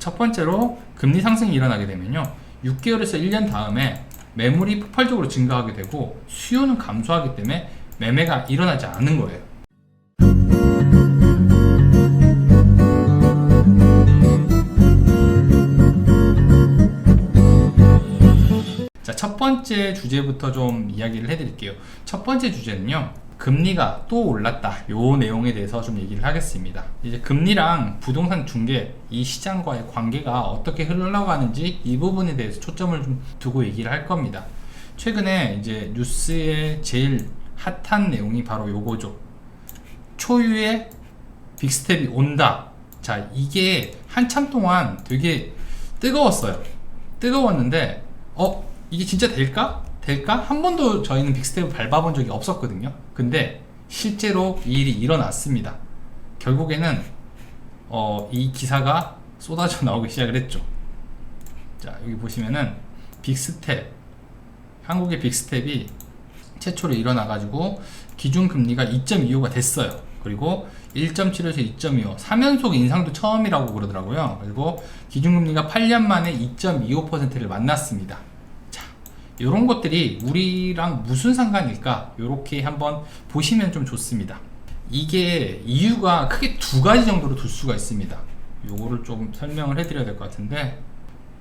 첫 번째로 금리 상승이 일어나게 되면요, 6개월에서 1년 다음에 매물이 폭발적으로 증가하게 되고 수요는 감소하기 때문에 매매가 일어나지 않는 거예요. 자, 첫 번째 주제부터 좀 이야기를 해드릴게요. 첫 번째 주제는요, 금리가 또 올랐다, 요 내용에 대해서 좀 얘기를 하겠습니다. 이제 금리랑 부동산 중개 이 시장과의 관계가 어떻게 흘러가는지 이 부분에 대해서 초점을 좀 두고 얘기를 할 겁니다. 최근에 이제 뉴스에 제일 핫한 내용이 바로 요거죠. 초유의 빅스텝이 온다. 자, 이게 한참 동안 되게 뜨거웠어요. 뜨거웠는데 이게 진짜 될까? 한 번도 저희는 빅스텝을 밟아본 적이 없었거든요. 근데 실제로 이 일이 일어났습니다. 결국에는 이 기사가 쏟아져 나오기 시작을 했죠. 자, 여기 보시면은 빅스텝, 한국의 빅스텝이 최초로 일어나가지고 기준금리가 2.25가 됐어요. 그리고 1.75에서 2.25, 3연속 인상도 처음이라고 그러더라고요. 그리고 기준금리가 8년 만에 2.25%를 만났습니다. 이런 것들이 우리랑 무슨 상관일까? 이렇게 한번 보시면 좀 좋습니다. 이게 이유가 크게 두 가지 정도로 둘 수가 있습니다. 요거를 좀 설명을 해드려야 될 것 같은데,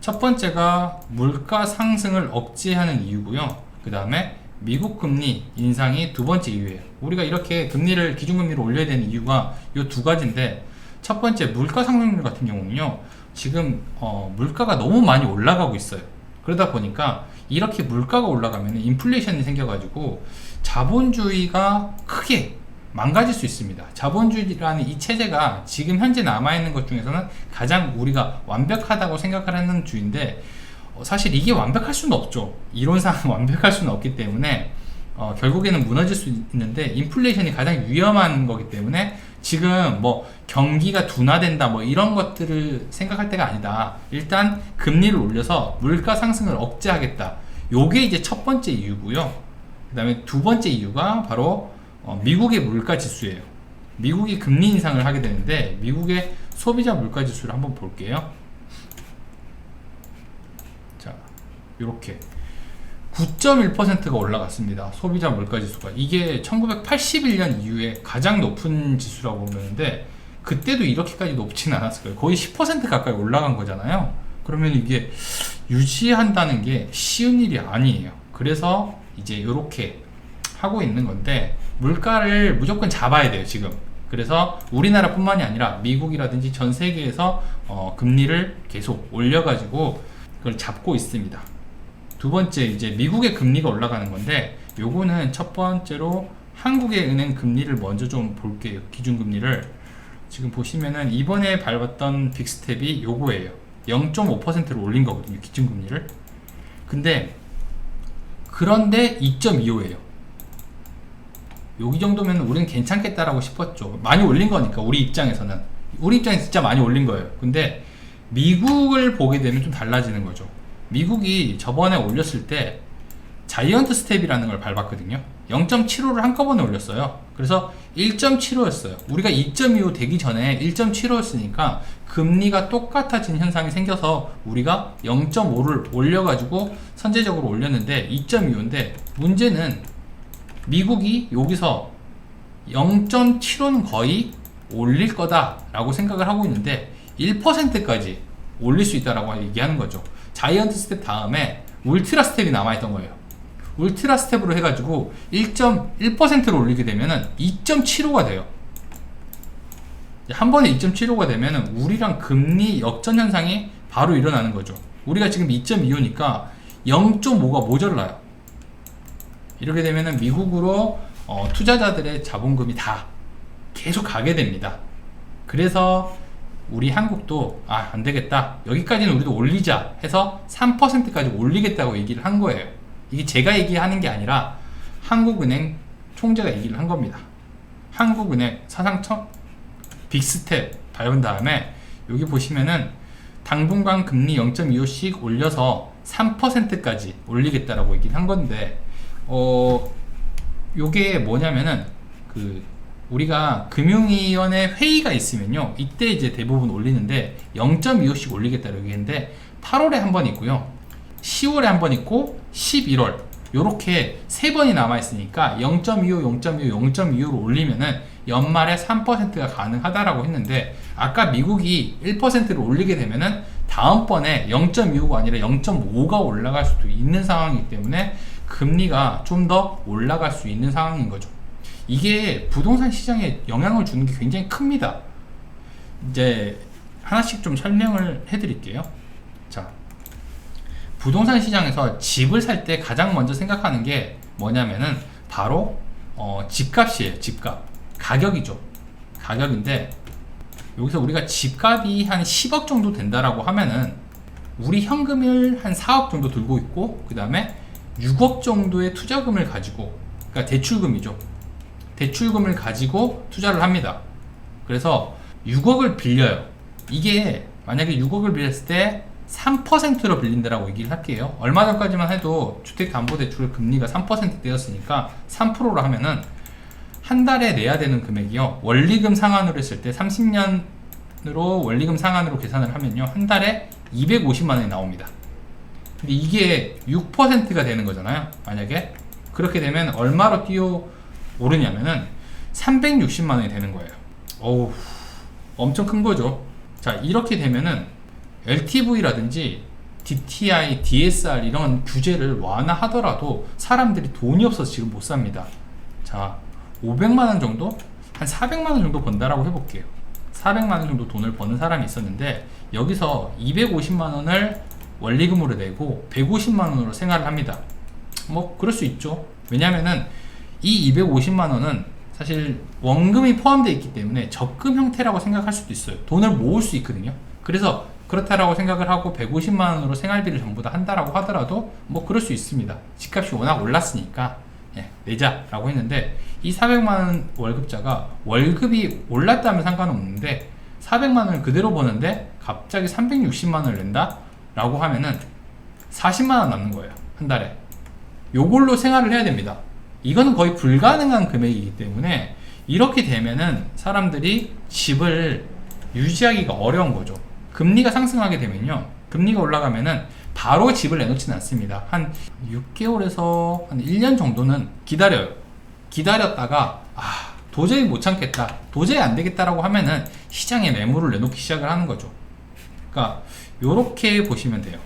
첫 번째가 물가 상승을 억제하는 이유고요. 그 다음에 미국 금리 인상이 두 번째 이유예요. 우리가 이렇게 금리를, 기준금리를 올려야 되는 이유가 이 두 가지인데, 첫 번째 물가 상승률 같은 경우는요, 지금 물가가 너무 많이 올라가고 있어요. 그러다 보니까 이렇게 물가가 올라가면 인플레이션이 생겨가지고 자본주의가 크게 망가질 수 있습니다. 자본주의라는 이 체제가 지금 현재 남아있는 것 중에서는 가장 우리가 완벽하다고 생각을 하는 주의인데, 사실 이게 완벽할 수는 없죠. 이론상 완벽할 수는 없기 때문에 결국에는 무너질 수 있는데, 인플레이션이 가장 위험한 거기 때문에 지금 뭐 경기가 둔화된다 뭐 이런 것들을 생각할 때가 아니다. 일단 금리를 올려서 물가 상승을 억제하겠다. 요게 이제 첫 번째 이유고요. 그 다음에 두 번째 이유가 바로 미국의 물가 지수예요. 미국이 금리 인상을 하게 되는데, 미국의 소비자 물가 지수를 한번 볼게요. 자, 요렇게 9.1%가 올라갔습니다. 소비자 물가 지수가. 이게 1981년 이후에 가장 높은 지수라고 보는데, 그때도 이렇게까지 높지는 않았을 거예요. 거의 10% 가까이 올라간 거잖아요. 그러면 이게 유지한다는 게 쉬운 일이 아니에요. 그래서 이제 이렇게 하고 있는 건데, 물가를 무조건 잡아야 돼요, 지금. 그래서 우리나라뿐만이 아니라 미국이라든지 전 세계에서 금리를 계속 올려가지고 그걸 잡고 있습니다. 두 번째, 이제 미국의 금리가 올라가는 건데, 요거는 첫 번째로 한국의 은행 금리를 먼저 좀 볼게요. 기준금리를 지금 보시면은 이번에 밟았던 빅스텝이 요거예요. 0.5%를 올린 거거든요, 기준금리를. 그런데 2.25예요. 여기 정도면 우리는 괜찮겠다라고 싶었죠. 많이 올린 거니까, 우리 입장에서는 진짜 많이 올린 거예요. 근데 미국을 보게 되면 좀 달라지는 거죠. 미국이 저번에 올렸을 때 자이언트 스텝이라는 걸 밟았거든요. 0.75를 한꺼번에 올렸어요. 그래서 1.75였어요. 우리가 2.25 되기 전에 1.75였으니까 금리가 똑같아진 현상이 생겨서 우리가 0.5를 올려가지고 선제적으로 올렸는데 2.25인데, 문제는 미국이 여기서 0.75는 거의 올릴 거다라고 생각을 하고 있는데 1%까지 올릴 수 있다라고 얘기하는 거죠. 자이언트 스텝 다음에 울트라 스텝이 남아있던 거예요. 울트라 스텝으로 해가지고 1.1%를 올리게 되면은 2.75가 돼요. 한 번에 2.75가 되면은 우리랑 금리 역전 현상이 바로 일어나는 거죠. 우리가 지금 2.25니까 0.5가 모자라요. 이렇게 되면은 미국으로 투자자들의 자본금이 다 계속 가게 됩니다. 그래서 우리 한국도 안 되겠다, 여기까지는 우리도 올리자 해서 3%까지 올리겠다고 얘기를 한 거예요. 이게 제가 얘기하는 게 아니라 한국은행 총재가 얘기를 한 겁니다. 한국은행 사상 빅스텝 밟은 다음에 여기 보시면은 당분간 금리 0.25씩 올려서 3%까지 올리겠다라고 얘기를 한 건데, 요게 뭐냐면은 우리가 금융위원회 회의가 있으면요, 이때 이제 대부분 올리는데 0.25씩 올리겠다고 얘기했는데 8월에 한 번 있고요, 10월에 한 번 있고 11월 요렇게 3번이 남아있으니까 0.25, 0.25, 0.25로 올리면은 연말에 3%가 가능하다라고 했는데, 아까 미국이 1%를 올리게 되면은 다음번에 0.25가 아니라 0.5가 올라갈 수도 있는 상황이기 때문에 금리가 좀 더 올라갈 수 있는 상황인 거죠. 이게 부동산 시장에 영향을 주는 게 굉장히 큽니다. 이제 하나씩 좀 설명을 해드릴게요. 자, 부동산 시장에서 집을 살 때 가장 먼저 생각하는 게 뭐냐면은 바로 집값이에요. 집값, 가격이죠. 가격인데, 여기서 우리가 집값이 한 10억 정도 된다라고 하면은 우리 현금을 한 4억 정도 들고 있고, 그 다음에 6억 정도의 투자금을 가지고, 그러니까 대출금이죠. 대출금을 가지고 투자를 합니다. 그래서 6억을 빌려요. 이게 만약에 6억을 빌렸을 때 3%로 빌린다라고 얘기를 할게요. 얼마 전까지만 해도 주택담보대출 금리가 3%대였으니까 3%로 하면은 한 달에 내야 되는 금액이요, 원리금 상환으로 했을 때 30년으로 원리금 상환으로 계산을 하면요, 한 달에 250만 원이 나옵니다. 근데 이게 6%가 되는 거잖아요. 만약에 그렇게 되면 얼마로 뛰어 오르냐면은 360만 원이 되는 거예요. 어우, 엄청 큰 거죠. 자, 이렇게 되면은 LTV라든지 DTI, DSR 이런 규제를 완화하더라도 사람들이 돈이 없어서 지금 못 삽니다. 자, 500만 원 정도? 한 400만 원 정도 번다라고 해볼게요. 400만 원 정도 돈을 버는 사람이 있었는데, 여기서 250만 원을 원리금으로 내고 150만 원으로 생활을 합니다. 뭐 그럴 수 있죠. 왜냐면은 이 250만 원은 사실 원금이 포함되어 있기 때문에 적금 형태라고 생각할 수도 있어요. 돈을 모을 수 있거든요. 그래서 그렇다라고 생각을 하고 150만 원으로 생활비를 전부 다 한다라고 하더라도 뭐 그럴 수 있습니다. 집값이 워낙 올랐으니까 내자라고 했는데, 이 400만 원 월급자가 월급이 올랐다면 상관없는데 400만 원을 그대로 버는데 갑자기 360만 원을 낸다 라고 하면은 40만 원 남는 거예요, 한 달에. 요걸로 생활을 해야 됩니다. 이거는 거의 불가능한 금액이기 때문에 이렇게 되면은 사람들이 집을 유지하기가 어려운 거죠. 금리가 상승하게 되면요, 금리가 올라가면은 바로 집을 내놓지는 않습니다. 한 6개월에서 한 1년 정도는 기다려요. 기다렸다가 도저히 못 참겠다, 도저히 안 되겠다라고 하면은 시장에 매물을 내놓기 시작을 하는 거죠. 그러니까 요렇게 보시면 돼요.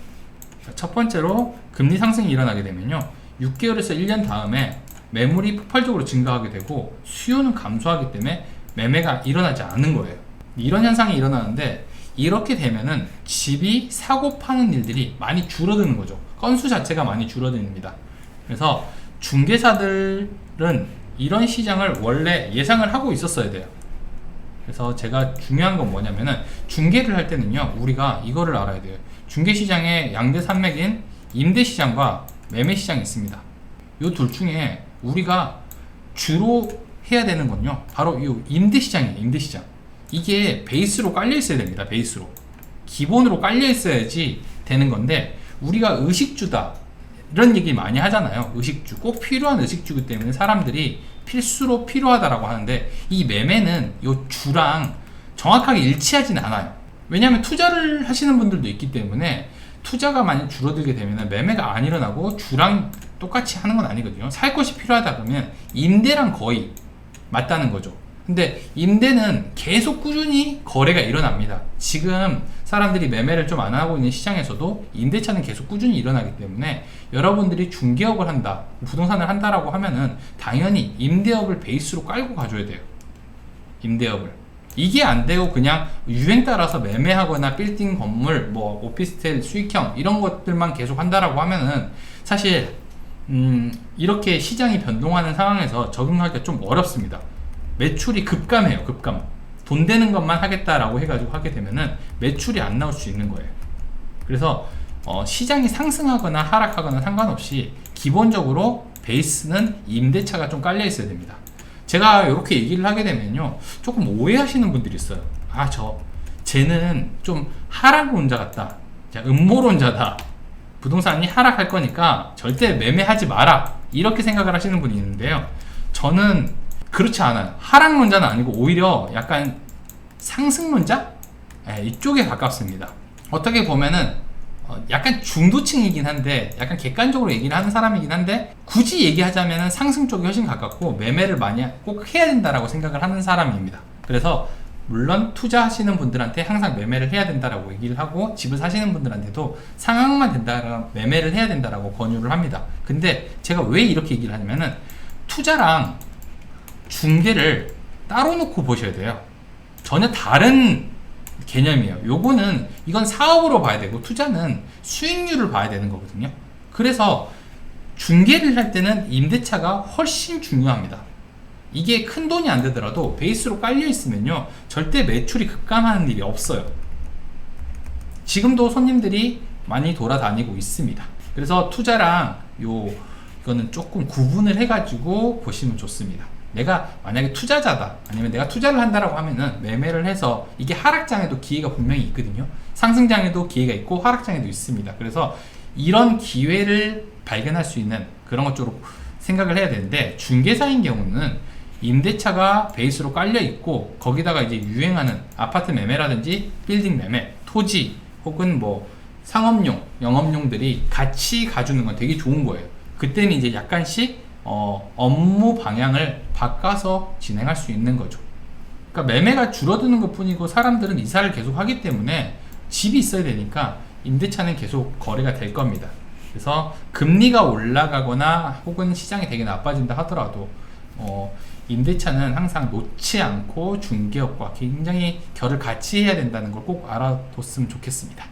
첫 번째로 금리 상승이 일어나게 되면요, 6개월에서 1년 다음에 매물이 폭발적으로 증가하게 되고 수요는 감소하기 때문에 매매가 일어나지 않는 거예요. 이런 현상이 일어나는데, 이렇게 되면은 집이 사고 파는 일들이 많이 줄어드는 거죠. 건수 자체가 많이 줄어듭니다. 그래서 중개사들은 이런 시장을 원래 예상을 하고 있었어야 돼요. 그래서 제가 중요한 건 뭐냐면은, 중개를 할 때는요, 우리가 이거를 알아야 돼요. 중개시장의 양대 산맥인 임대시장과 매매시장이 있습니다. 이 둘 중에 우리가 주로 해야 되는 건요, 바로 이 임대시장이에요. 임대시장. 이게 베이스로 깔려 있어야 됩니다. 베이스로, 기본으로 깔려 있어야지 되는 건데, 우리가 의식주다 이런 얘기 많이 하잖아요. 의식주, 꼭 필요한 의식주이기 때문에 사람들이 필수로 필요하다라고 하는데, 이 매매는 이 주랑 정확하게 일치하지는 않아요. 왜냐하면 투자를 하시는 분들도 있기 때문에 투자가 많이 줄어들게 되면 매매가 안 일어나고 주랑 똑같이 하는 건 아니거든요. 살 것이 필요하다 그러면 임대랑 거의 맞다는 거죠. 근데 임대는 계속 꾸준히 거래가 일어납니다. 지금 사람들이 매매를 좀 안 하고 있는 시장에서도 임대차는 계속 꾸준히 일어나기 때문에 여러분들이 중개업을 한다, 부동산을 한다라고 하면은 당연히 임대업을 베이스로 깔고 가줘야 돼요. 임대업을. 이게 안 되고 그냥 유행 따라서 매매하거나 빌딩 건물, 뭐 오피스텔 수익형 이런 것들만 계속 한다라고 하면은 사실 이렇게 시장이 변동하는 상황에서 적응하기가 좀 어렵습니다. 매출이 급감해요. 급감. 돈 되는 것만 하겠다라고 해가지고 하게 되면은 매출이 안 나올 수 있는 거예요. 그래서 시장이 상승하거나 하락하거나 상관없이 기본적으로 베이스는 임대차가 좀 깔려 있어야 됩니다. 제가 이렇게 얘기를 하게 되면요, 조금 오해하시는 분들이 있어요. 쟤는 좀 하락론자 같다, 음모론자다, 부동산이 하락할 거니까 절대 매매하지 마라, 이렇게 생각을 하시는 분이 있는데요, 저는 그렇지 않아요. 하락론자는 아니고 오히려 약간 상승론자? 네, 이쪽에 가깝습니다. 어떻게 보면은 약간 중도층이긴 한데 약간 객관적으로 얘기를 하는 사람이긴 한데 굳이 얘기하자면 상승 쪽이 훨씬 가깝고 매매를 많이 꼭 해야 된다라고 생각을 하는 사람입니다. 그래서 물론 투자하시는 분들한테 항상 매매를 해야 된다라고 얘기를 하고 집을 사시는 분들한테도 상황만 된다라고 매매를 해야 된다라고 권유를 합니다. 근데 제가 왜 이렇게 얘기를 하냐면은 투자랑 중개를 따로 놓고 보셔야 돼요. 전혀 다른 개념이에요. 이건 사업으로 봐야 되고 투자는 수익률을 봐야 되는 거거든요. 그래서 중개를 할 때는 임대차가 훨씬 중요합니다. 이게 큰 돈이 안 되더라도 베이스로 깔려 있으면요 절대 매출이 급감하는 일이 없어요. 지금도 손님들이 많이 돌아다니고 있습니다. 그래서 투자랑 이거는 조금 구분을 해가지고 보시면 좋습니다. 내가 만약에 투자자다 아니면 내가 투자를 한다라고 하면은 매매를 해서 이게 하락장에도 기회가 분명히 있거든요. 상승장에도 기회가 있고 하락장에도 있습니다. 그래서 이런 기회를 발견할 수 있는 그런 것 쪽으로 생각을 해야 되는데, 중개사인 경우는 임대차가 베이스로 깔려 있고 거기다가 이제 유행하는 아파트 매매라든지 빌딩 매매, 토지 혹은 뭐 상업용, 영업용들이 같이 가주는 건 되게 좋은 거예요. 그때는 이제 약간씩 업무 방향을 바꿔서 진행할 수 있는 거죠. 그러니까 매매가 줄어드는 것 뿐이고 사람들은 이사를 계속 하기 때문에 집이 있어야 되니까 임대차는 계속 거래가 될 겁니다. 그래서 금리가 올라가거나 혹은 시장이 되게 나빠진다 하더라도 임대차는 항상 놓지 않고 중개업과 굉장히 결을 같이 해야 된다는 걸 꼭 알아뒀으면 좋겠습니다.